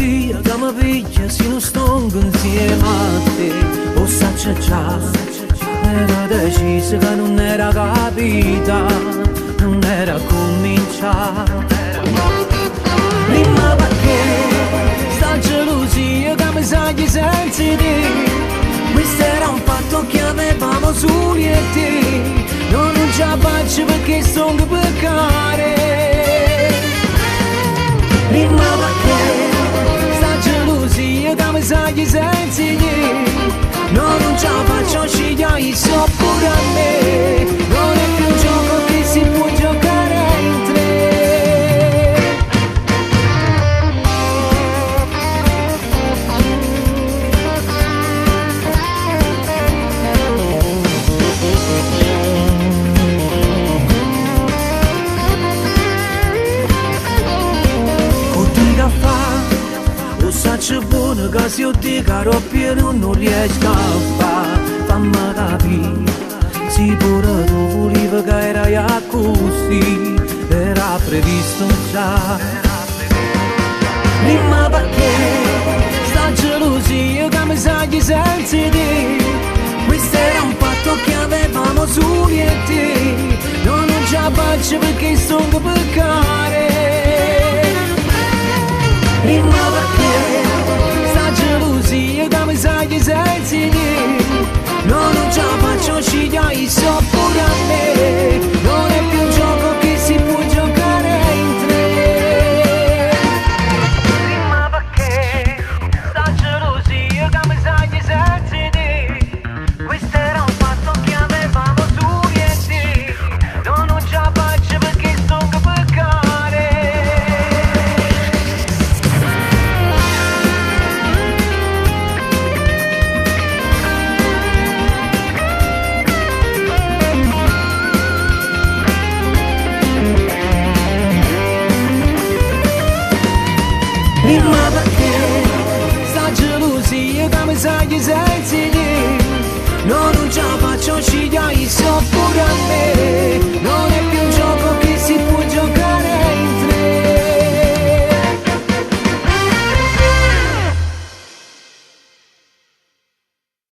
gelosia che mi piglia se non sto insieme a te. O saccia già, era deciso che non era capita, non era cominciata. Prima perché sta gelosia che mi sa gli sensi te. Questo era un fatto che avevamo soli e te. Non ce la faccio perché sono peccare. Prima perché sta gelosia che mi sa gli sensi te. Non ce la faccio scegliere so pure a me. Non è più un gioco che si può giocare in tre. Saccio buono che se io ti caro pieno non riesco a fare. Fammi capire, se pure tu volevi che era così, era previsto già. Prima perché sta gelosia che mi sa gli sensi te. Questo era un patto che avevamo soli e te. Non ce la faccio perché sono peccare.